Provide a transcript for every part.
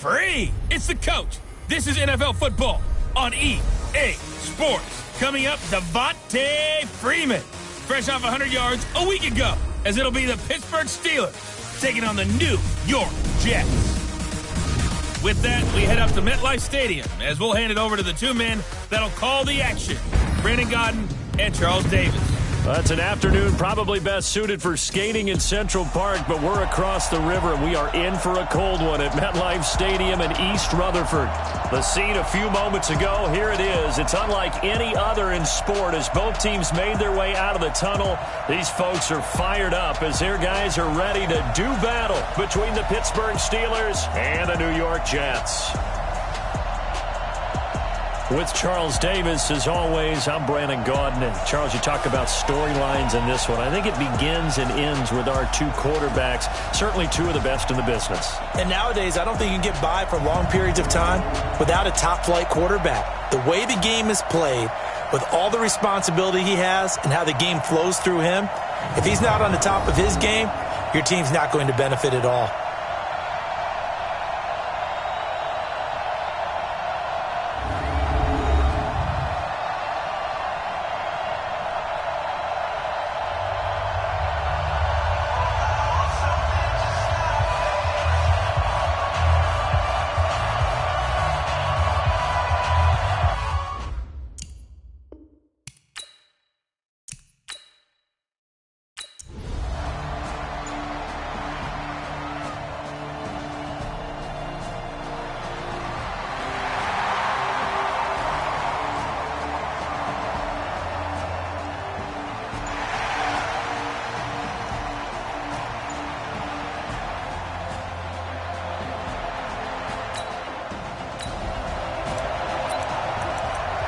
free. It's the coach. This is NFL football on EA Sports. Coming up, Devontae Freeman, fresh off 100 yards a week ago, as it'll be the Pittsburgh Steelers taking on the New York Jets. With that, we head up to MetLife Stadium as we'll hand it over to the two men that'll call the action, Brandon Gaudin and Charles Davis. Well, it's an afternoon probably best suited for skating in Central Park, but we're across the river, and we are in for a cold one at MetLife Stadium in East Rutherford. The scene a few moments ago, here it is. It's unlike any other in sport as both teams made their way out of the tunnel. These folks are fired up as their guys are ready to do battle between the Pittsburgh Steelers and the New York Jets. With Charles Davis, as always, I'm Brandon Gaudin. And Charles, you talk about storylines in this one. I think it begins and ends with our two quarterbacks, certainly two of the best in the business. And nowadays, I don't think you can get by for long periods of time without a top-flight quarterback. The way the game is played, with all the responsibility he has and how the game flows through him, if he's not on the top of his game, your team's not going to benefit at all.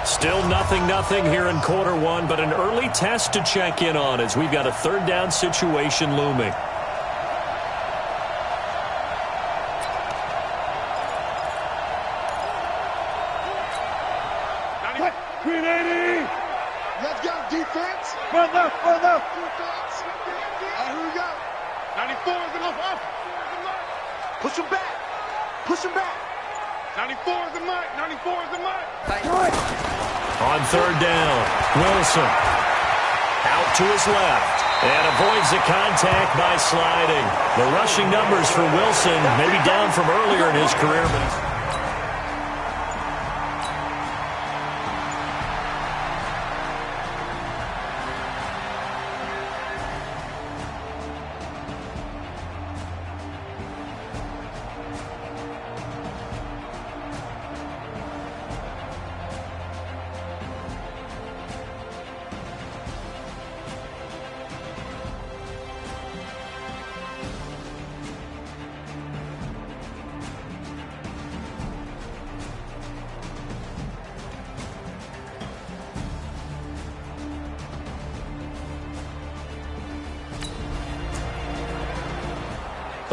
Still 0-0 here in quarter one, but an early test to check in on as we've got a third down situation looming. Green 80. Let's go, defense. Run left. Defense. All right, here we go. 94 is enough. Push him back. 94 is the mark. 94 is the mark. On third down, Wilson out to his left and avoids the contact by sliding. The rushing numbers for Wilson may be down from earlier in his career, but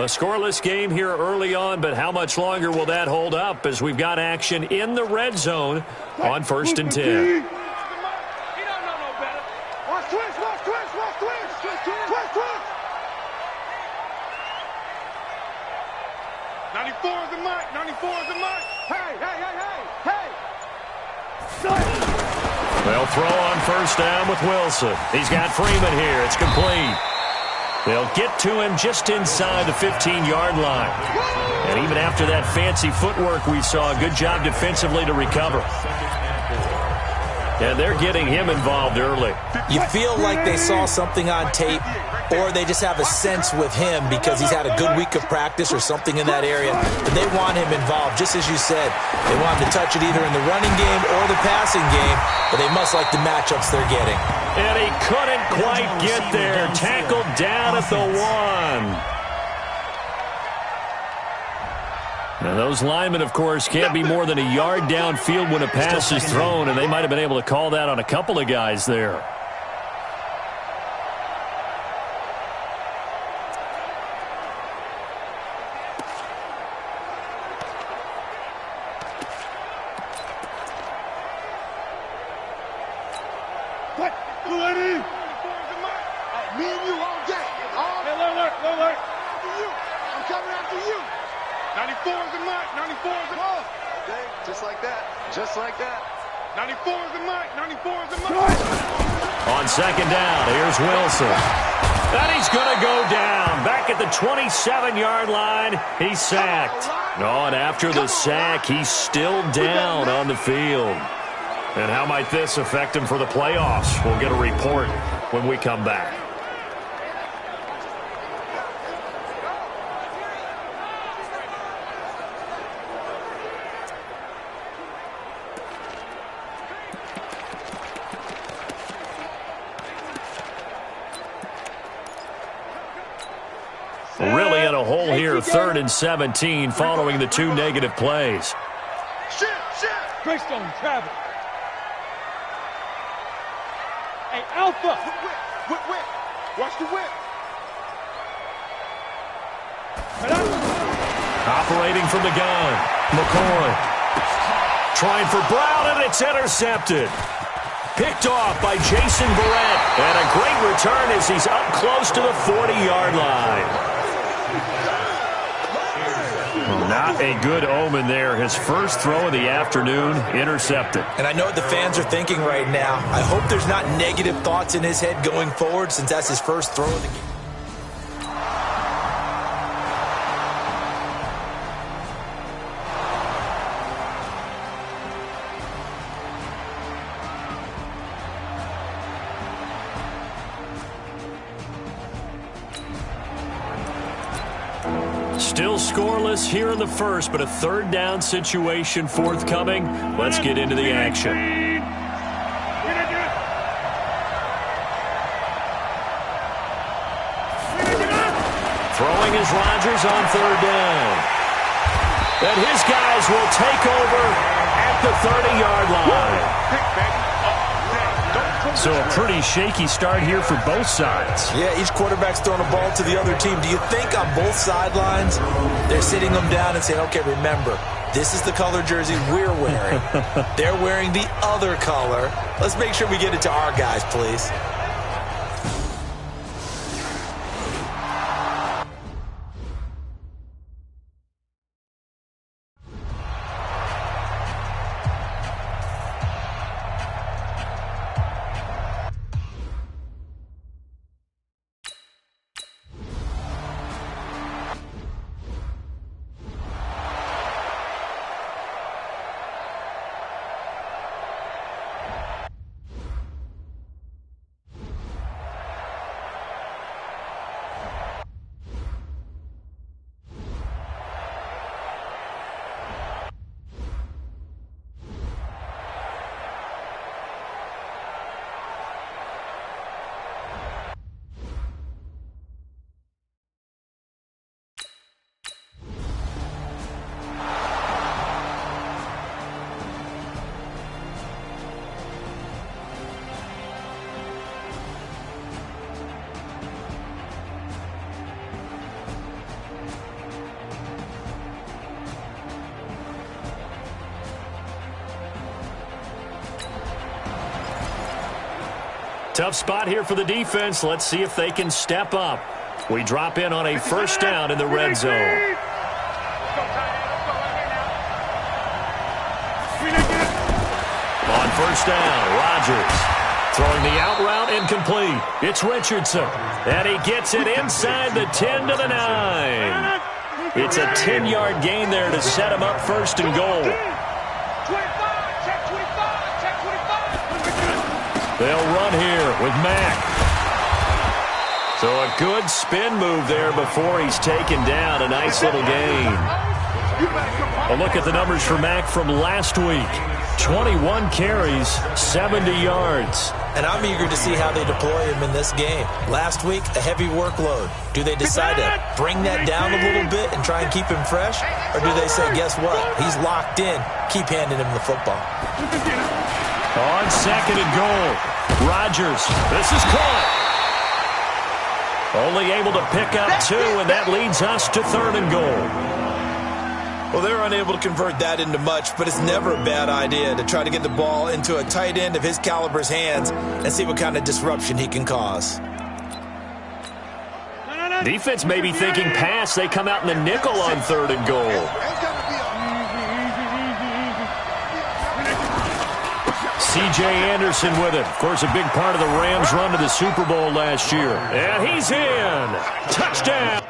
a scoreless game here early on, but how much longer will that hold up as we've got action in the red zone on 1st and 10. He don't know no better. Watch twist. 94 is the mark. Hey. They'll throw on 1st down with Wilson. He's got Freeman here. It's complete. They'll get to him just inside the 15-yard line. And even after that fancy footwork we saw, good job defensively to recover. And they're getting him involved early. You feel like they saw something on tape, or they just have a sense with him because he's had a good week of practice or something in that area. But they want him involved, just as you said. They want him to touch it either in the running game or the passing game, but they must like the matchups they're getting. And he couldn't quite get there. Tackled down at the 1. Now, those linemen, of course, can't be more than a yard downfield when a pass is thrown, and they might have been able to call that on a couple of guys there. What? Lady? Me and you all day. Alert. I'm coming after you. 94 is the mark. 94 is the mark. Okay, just like that. Just like that. 94 is the mark. 94 is the mark. On second down, here's Wilson. And he's going to go down. Back at the 27-yard line, he's sacked. Oh, and after the sack, he's still down on the field. And how might this affect him for the playoffs? We'll get a report when we come back. Really in a hole here, 3rd and 17, following the 2 negative plays. Greystone, travel. Hey, Alpha. Whip. Watch the whip. Operating from the gun, McCoy. Trying for Brown, and it's intercepted. Picked off by Jason Verrett. And a great return as he's up close to the 40-yard line. Well, not a good omen there. His first throw of the afternoon, intercepted. And I know what the fans are thinking right now. I hope there's not negative thoughts in his head going forward since that's his first throw of the game. Still scoreless here in the first, but a 3rd down situation forthcoming. Let's get into the action. Throwing is Rodgers on 3rd down. And his guys will take over at the 30-yard line. So a pretty shaky start here for both sides. Yeah, each quarterback's throwing a ball to the other team. Do you think on both sidelines they're sitting them down and saying, okay, remember, this is the color jersey we're wearing. They're wearing the other color. Let's make sure we get it to our guys, please. Tough spot here for the defense. Let's see if they can step up. We drop in on a 1st down in the red zone. On 1st down, Rodgers throwing the out route incomplete. It's Richardson, and he gets it inside the 10 to the 9. It's a 10-yard gain there to set him up 1st and goal. They'll run here with Mack. So a good spin move there before he's taken down. A nice little gain. A look at the numbers for Mack from last week. 21 carries, 70 yards. And I'm eager to see how they deploy him in this game. Last week, a heavy workload. Do they decide to bring that down a little bit and try and keep him fresh? Or do they say, guess what? He's locked in. Keep handing him the football. On 2nd and goal, Rodgers. This is caught. Only able to pick up 2, and that leads us to 3rd and goal. Well, they're unable to convert that into much, but it's never a bad idea to try to get the ball into a tight end of his caliber's hands and see what kind of disruption he can cause. No. Defense may be thinking pass. They come out in the nickel on 3rd and goal. C.J. Anderson with it. Of course, a big part of the Rams' run to the Super Bowl last year. And he's in. Touchdown.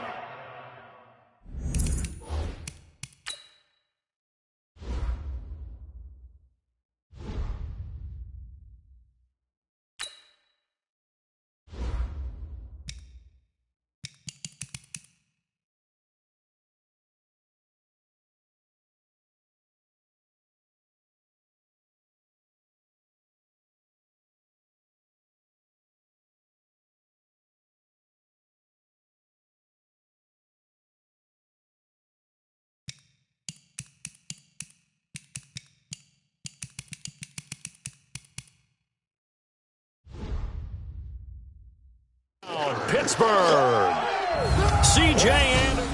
Pittsburgh. C.J. Anderson.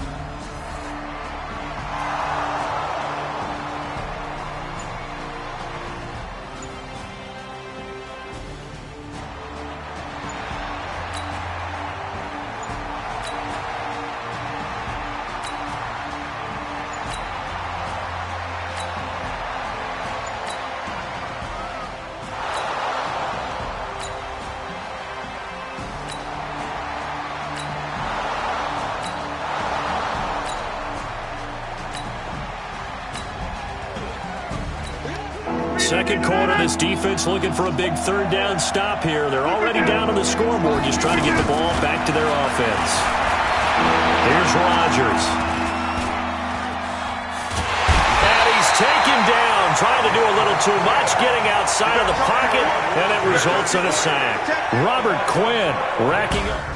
Second quarter, this defense looking for a big 3rd down stop here. They're already down on the scoreboard, just trying to get the ball back to their offense. Here's Rodgers. And he's taken down, trying to do a little too much, getting outside of the pocket, and it results in a sack. Robert Quinn racking up.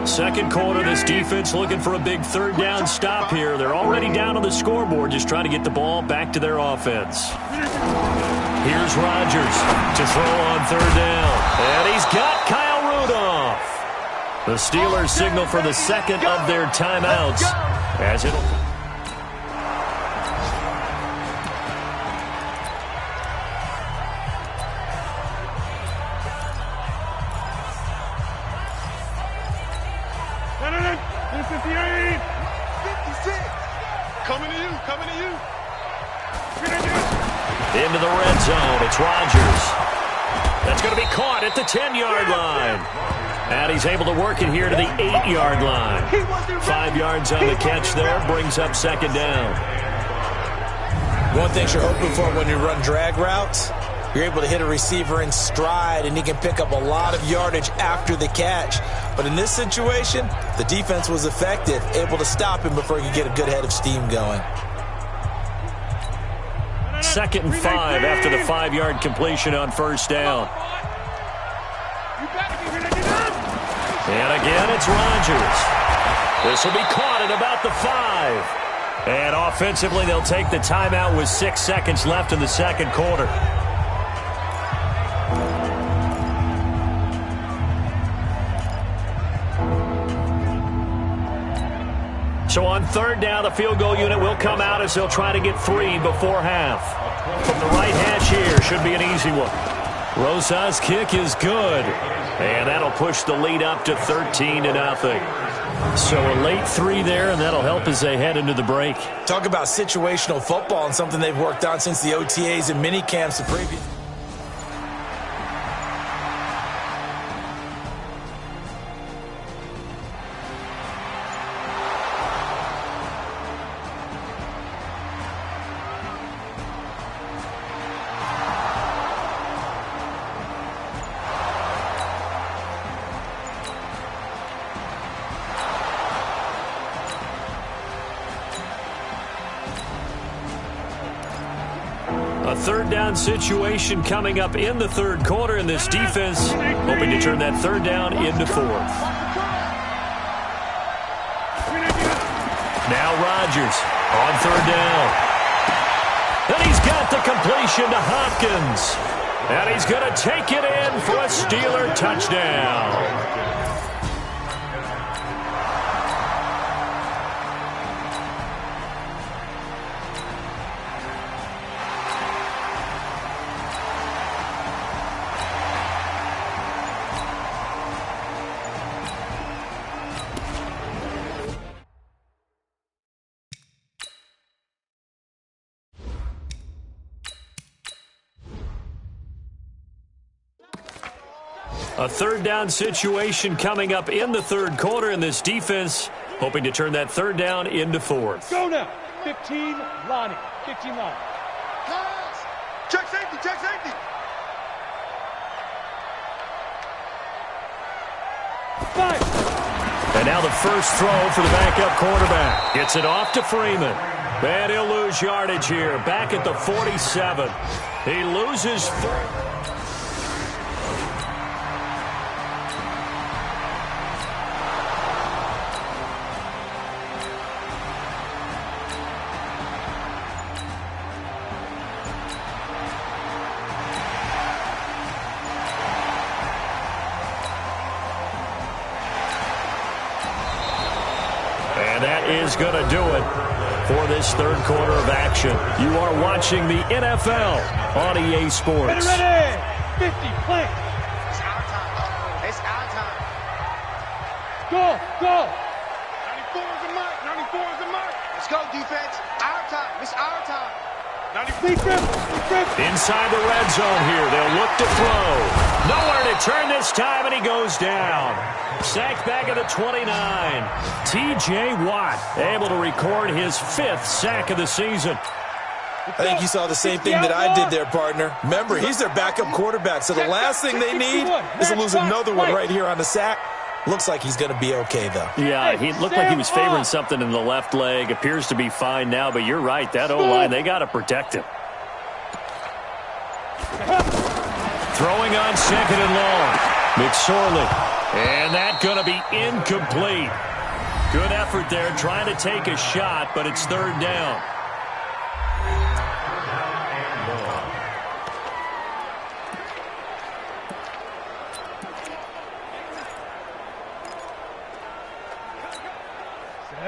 Second quarter, this defense looking for a big 3rd down stop here. They're already down on the scoreboard, just trying to get the ball back to their offense. Here's Rodgers to throw on 3rd down. And he's got Kyle Rudolph. The Steelers signal for the second of their timeouts as it'll... Into the red zone, it's Rodgers. That's going to be caught at the 10-yard line. And he's able to work it here to the 8-yard line. 5 yards on the catch there, brings up 2nd down. One thing you're hoping for when you run drag routes, you're able to hit a receiver in stride, and he can pick up a lot of yardage after the catch. But in this situation, the defense was effective, able to stop him before he could get a good head of steam going. 2nd and 5 after the 5-yard completion on 1st down. And again, it's Rodgers. This will be caught at about the 5. And offensively, they'll take the timeout with 6 seconds left in the second quarter. So on 3rd down, the field goal unit will come out as they'll try to get 3 before half. From the right hash here, should be an easy one. Rosas' kick is good. And that'll push the lead up to 13-0. So a late 3 there, and that'll help as they head into the break. Talk about situational football and something they've worked on since the OTAs and mini camps the previous. third down situation coming up in the third quarter, in this defense hoping to turn that third down into fourth. Now Rodgers on third down. And he's got the completion to Hopkins. And he's going to take it in for a Steeler touchdown. A third down situation coming up in the third quarter, in this defense hoping to turn that third down into fourth. Go now. 15, Lonnie. 15, Lonnie. Pass. Check safety, check safety. Five. And now the first throw for the backup quarterback. Gets it off to Freeman. And he'll lose yardage here. Back at the 47. He loses 3. Is going to do it for this third quarter of action. You are watching the NFL on EA Sports. Get ready. 50, play. It's our time. It's our time. Go, go. 94 is the mark. 94 is the mark. Let's go, defense. Our time. It's our time. 94. Inside the red zone here. They'll look to throw. Nowhere to turn this time, and he goes down. Sacked back at the 29. T.J. Watt able to record his 5th sack of the season. I think you saw the same thing that I did there, partner. Remember, he's their backup quarterback, so the last thing they need is to lose another one right here on the sack. Looks like he's going to be okay, though. Yeah, he looked like he was favoring something in the left leg. Appears to be fine now, but you're right. That O-line, they got to protect him. Throwing on second and long. McSorley. And that's going to be incomplete. Good effort there trying to take a shot, but it's third down.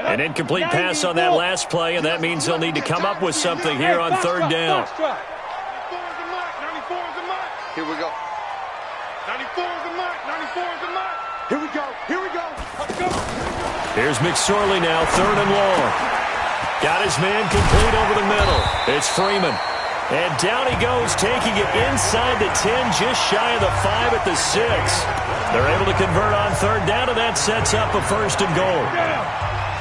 An incomplete pass on that last play, and that means they'll need to come up with something here on third down. 94 is the mark. 94 is the mark. Here we go. 94 is the mark. 94 is the mark. Here we go. Here we go. Let's go. Here's McSorley now, third and long. Got his man complete over the middle. It's Freeman. And down he goes, taking it inside the 10, just shy of the 5 at the 6. They're able to convert on third down, and that sets up a first and goal.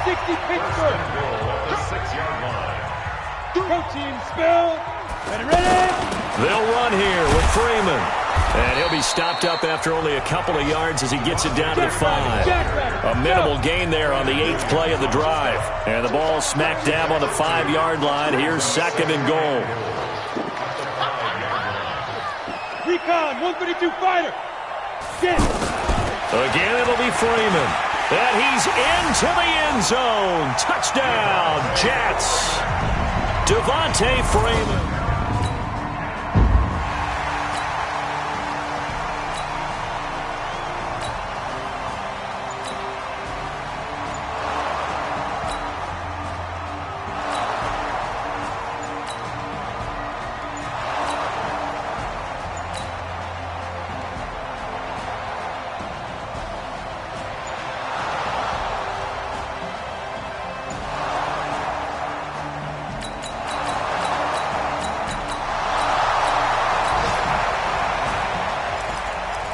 60 Pittsburgh. 6-yard line. Protein spill. Ready? They'll run here with Freeman. And he'll be stopped up after only a couple of yards as he gets it down to the 5. A minimal gain there on the 8th play of the drive. And the ball smack dab on the 5-yard line. Here's second and goal. Recon, 132 fighter. Get it. Again, it'll be Freeman. And he's into the end zone. Touchdown, Jets. Devontae Freeman.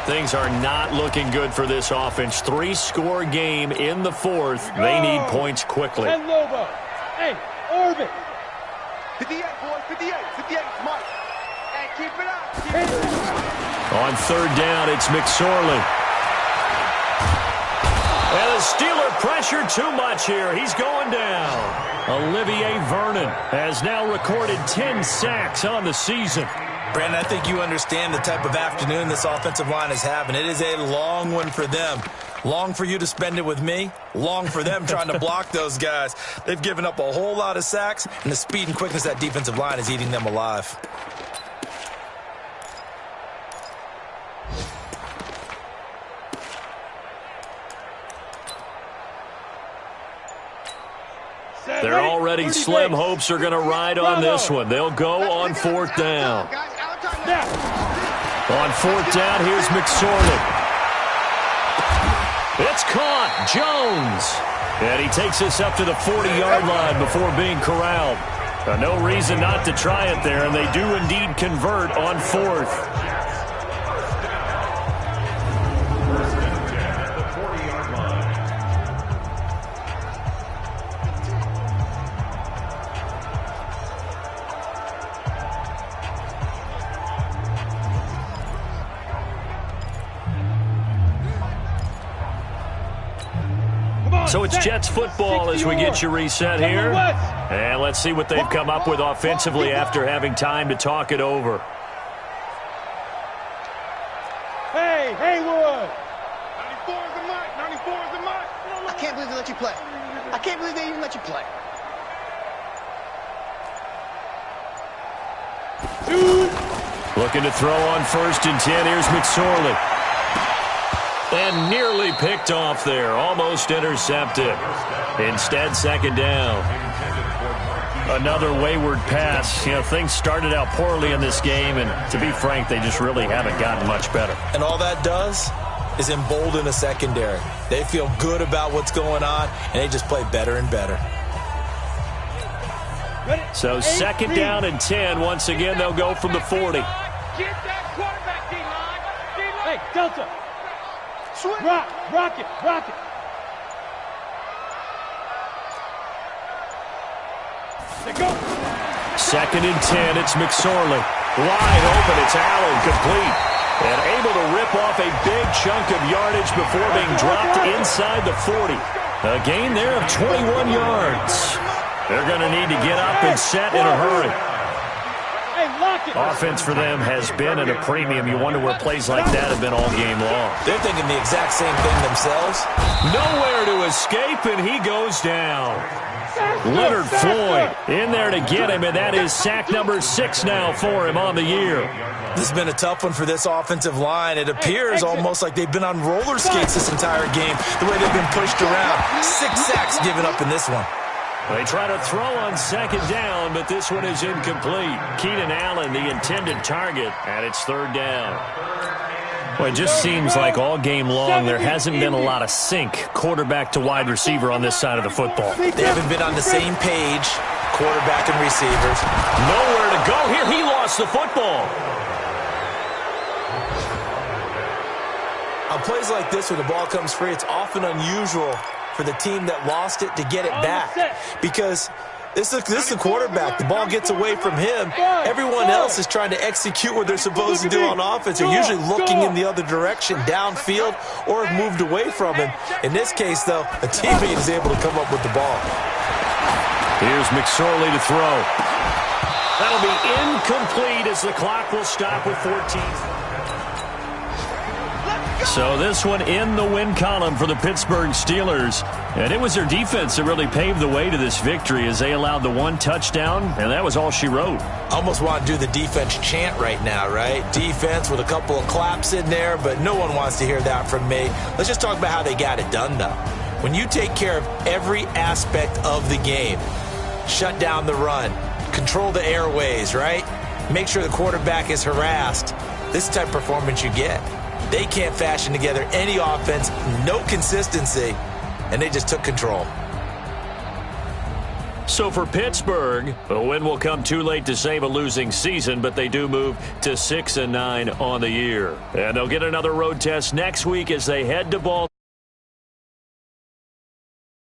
Things are not looking good for this offense. 3-score game in the fourth. They need points quickly. And Lobo. Hey, orbit. 58, boys. 58. 58. Mike. Hey, keep it up. Keep it up. On third down, it's McSorley. And the Steeler pressure too much here. He's going down. Olivier Vernon has now recorded 10 sacks on the season. Brandon, I think you understand the type of afternoon this offensive line is having. It is a long one for them. Long for you to spend it with me. Long for them trying to block those guys. They've given up a whole lot of sacks, and the speed and quickness of that defensive line is eating them alive. They're already slim hopes are going to ride on this one. They'll go on fourth down. On fourth down, here's McSorley. It's caught. Jones. And he takes us up to the 40-yard line before being corralled. No reason not to try it there, and they do indeed convert on fourth. So it's Jets football as we get you reset here. And let's see what they've come up with offensively after having time to talk it over. Hey, Haywood! 94 is the mark. 94 is the mark. I can't believe they let you play. I can't believe they even let you play. Looking to throw on 1st and 10. Here's McSorley. And nearly picked off there. Almost intercepted. Instead, 2nd down. Another wayward pass. You know, things started out poorly in this game, and to be frank, they just really haven't gotten much better. And all that does is embolden the secondary. They feel good about what's going on, and they just play better and better. So 2nd down and 10. Once again, they'll go from the 40. Get that quarterback, D-line. Hey, Delta! Rock it! 2nd and 10, it's McSorley. Wide open, it's Allen, complete. And able to rip off a big chunk of yardage before being dropped inside the 40. A gain there of 21 yards. They're going to need to get up and set in a hurry. Offense for them has been at a premium. You wonder where plays like that have been all game long. They're thinking the exact same thing themselves. Nowhere to escape, and he goes down. Leonard Floyd in there to get him, and that is sack number 6 now for him on the year. This has been a tough one for this offensive line. It appears almost like they've been on roller skates this entire game, the way they've been pushed around. 6 sacks given up in this one. They try to throw on 2nd down, but this one is incomplete. Keenan Allen, the intended target, and it's 3rd down. Well, it just seems like all game long there hasn't been a lot of sync quarterback to wide receiver on this side of the football. They haven't been on the same page, quarterback and receivers. Nowhere to go here. He lost the football. On plays like this, when the ball comes free, it's often unusual for the team that lost it to get it back, because this is the quarterback. The ball gets away from him. Everyone else is trying to execute what they're supposed to do on offense. They're usually looking in the other direction, downfield, or have moved away from him. In this case, though, a teammate is able to come up with the ball. Here's McSorley to throw. That'll be incomplete as the clock will stop with 14. So this one in the win column for the Pittsburgh Steelers. And it was their defense that really paved the way to this victory as they allowed the 1 touchdown, and that was all she wrote. Almost want to do the defense chant right now, right? Defense with a couple of claps in there, but no one wants to hear that from me. Let's just talk about how they got it done, though. When you take care of every aspect of the game, shut down the run, control the airways, right? Make sure the quarterback is harassed. This is the type of performance you get. They can't fashion together any offense, no consistency, and they just took control. So for Pittsburgh, a win will come too late to save a losing season, but they do move to 6-9 on the year. And they'll get another road test next week as they head to Baltimore.